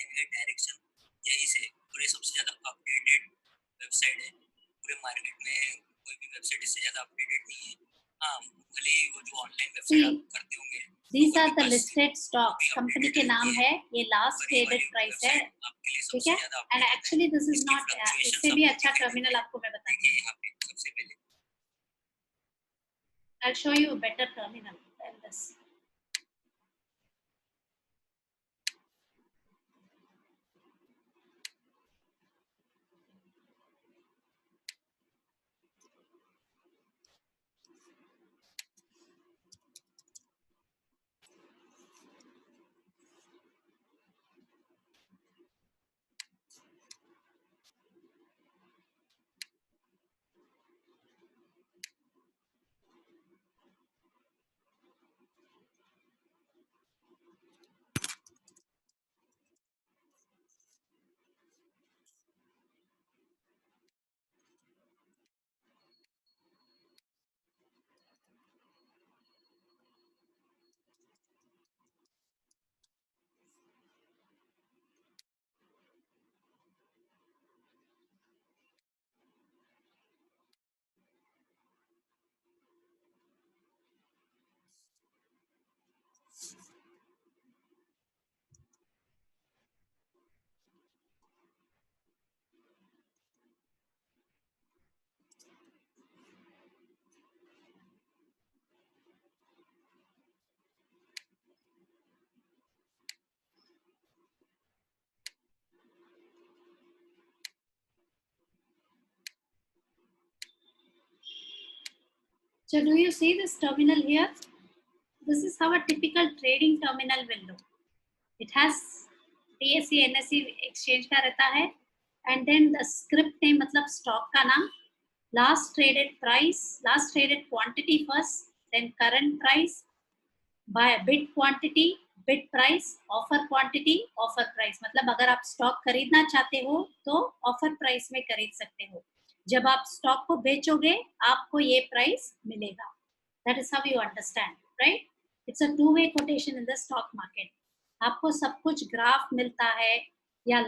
Navigate direction यही से। और ये सबसे ज़्यादा अपडेटेड वेबसाइट है पूरे मार्केट में, कोई भी वेबसाइट इससे ज़्यादा अपडेटेड नहीं है। हाँ, भले ही वो जो ऑनलाइन वेबसाइट आप करते होंगे, These are the listed stocks. Company के नाम है, ये लास्ट ट्रेडेड प्राइस है, ठीक है? And actually this is not, इससे भी अच्छा टर्मिनल आपको मैं बताती हूँ। यहाँ पे सबसे पहले I'll show you a better terminal than this. So do you see this terminal here? This is how a typical trading terminal will look. It has BSE, NSE exchange का रहता है, and then the script name मतलब stock का नाम, last traded price, last traded quantity first, then current price, by bid quantity, bid price, offer quantity, offer price. मतलब अगर आप stock खरीदना चाहते हो तो ऑफर प्राइस में खरीद सकते हो, जब आप स्टॉक को बेचोगे आपको ये प्राइस मिलेगा. That is how you understand, right? It's a two-way quotation in the stock market. आपको सब कुछ ग्राफ मिलता है, या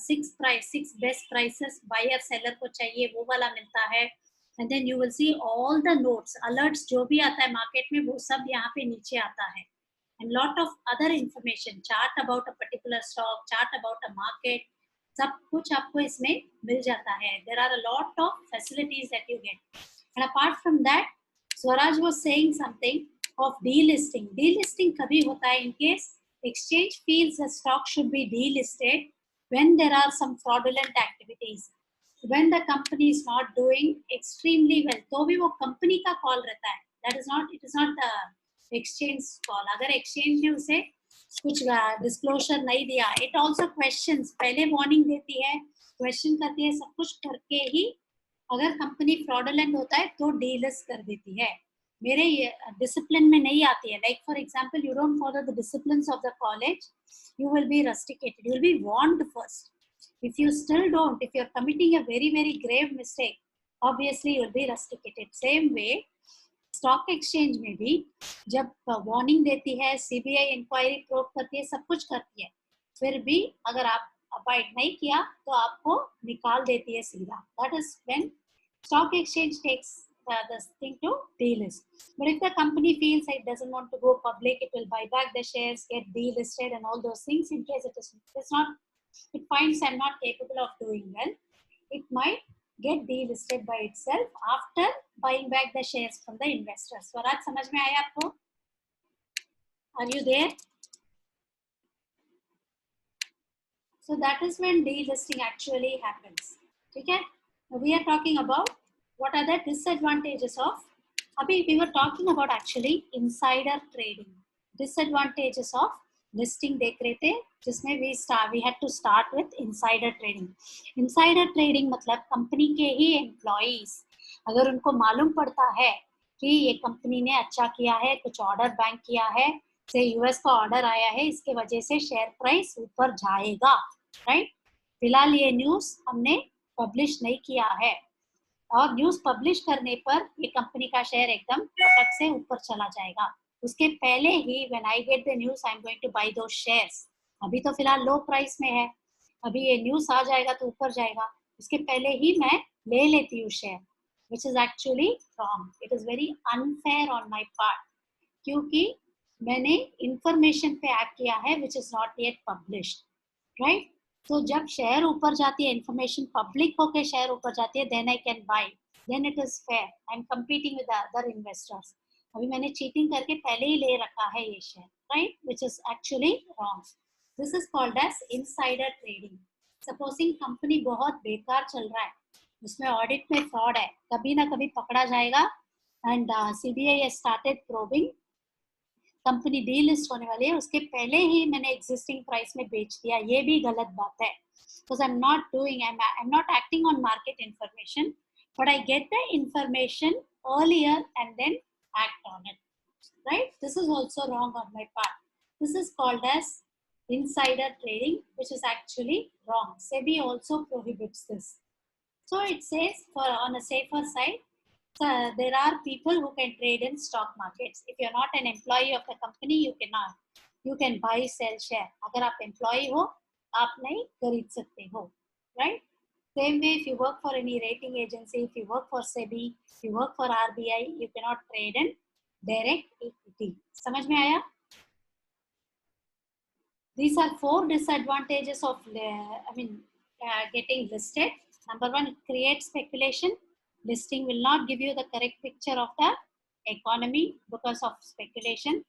6 बेस्ट प्राइसेस बायर सेलर को चाहिए वो वाला मिलता है, and then you will see all the notes, alerts जो भी आता है मार्केट में वो सब यहाँ पे नीचे आता है, and lot of other information, chart about a particular stock, chart about a market, सब कुछ आपको इसमें मिल जाता है. There are a lot of facilities that you get. And apart from that, Swaraj was saying something of delisting. Delisting कभी होता है in case exchange feels a stock should be delisted when there are some fraudulent activities, when the company is not doing extremely well. तो भी वो company का call रहता है. That is not, it is not the exchange call. अगर exchange ने उसे कुछ disclosure नहीं दिया, it also questions, पहले warning देती है, question करती है, सब कुछ करके ही अगर कंपनी फ्रॉडुलेंट होता है तो डीलिस्ट कर देती है. मेरे डिसिप्लिन में नहीं आती है. Like for example, you don't follow the disciplines of the college, you will be rusticated, you will be warned first. If you still don't, if you are committing a very very grave mistake, obviously you will be rusticated. Same way stock exchange में भी जब warning देती है, CBI inquiry probe करती है, सब कुछ करती है, फिर भी अगर आप अबाइड नहीं किया तो आपको निकाल देती है सीधा. That is when stock exchange takes this thing to delist. But if the company feels it doesn't want to go public, it will buy back the shares, get delisted and all those things. In case it is not, it finds I'm not capable of doing well, it might get delisted by itself after buying back the shares from the investors. Swaraj समझ में आया आपको? Are you there? So that is when delisting actually happens. ठीक है? We are talking about what are the disadvantages of, abhi we were talking about actually insider trading. Disadvantages of listing देख रहे थे, जिसमें we had to start with insider trading. Insider trading मतलब company के ही employees अगर उनको मालूम पड़ता है कि ये कंपनी ने अच्छा किया है, कुछ ऑर्डर बैंक किया है, से यूएस का ऑर्डर आया है, इसके वजह से शेयर प्राइस ऊपर जाएगा, राइट? फिलहाल ये न्यूज हमने पब्लिश नहीं किया है, और न्यूज पब्लिश करने पर ये कंपनी का शेयर एकदम पटक से ऊपर चला जाएगा. उसके पहले ही when I get the news, I am going to buy those shares, अभी तो फिलहाल लो प्राइस में है, अभी ये न्यूज़ आ जाएगा तो ऊपर जाएगा, इसके पहले ही मैं ले लेती हूँ share, which is actually wrong. It is very unfair on my part, क्योंकि मैंने इंफॉर्मेशन पे एक्ट किया है which is not yet published, right? तो जब शेयर ऊपर जाती है, इंफॉर्मेशन पब्लिक होके शेयर ऊपर जाती है, then I can buy, then it is fair. I am competing with the other investors. अभी मैंने चीटिंग करके पहले ही ले रखा है ये share, right? Which is actually wrong. This is called as insider trading. Supposing company बहुत बेकार चल रहा है, उसमें ऑडिट में फ्रॉड है, कभी ना कभी पकड़ा जाएगा, and CBI has started probing, company delist होने वाली है, उसके पहले ही मैंने एग्जिस्टिंग प्राइस में बेच दिया, ये भी गलत बात है, because I'm not acting on market information, but I get the information earlier and then act on it, right? This is also wrong on my part. This is called as insider trading, which is actually wrong. SEBI also prohibits this. So it says, for on a safer side, there are people who can trade in stock markets. If you're not an employee of the company, you cannot. You can buy, sell share. अगर आप employee हो, आप नहीं खरीद सकते हो, right? Same way, if you work for any rating agency, if you work for SEBI, if you work for RBI, you cannot trade in direct equity. समझ में आया? These are 4 disadvantages of, getting listed. Number 1, it creates speculation. Listing will not give you the correct picture of the economy because of speculation.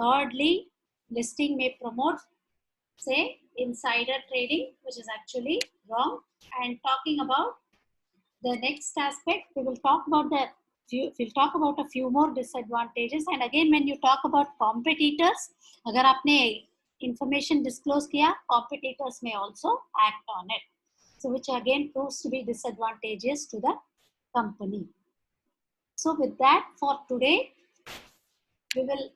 Thirdly, listing may promote, say, insider trading, which is actually wrong. And talking about the next aspect, we'll talk about a few more disadvantages. And again, when you talk about competitors, अगर आपने information disclose किया, competitors may also act on it. So which again proves to be disadvantageous to the company. So with that, for today, we will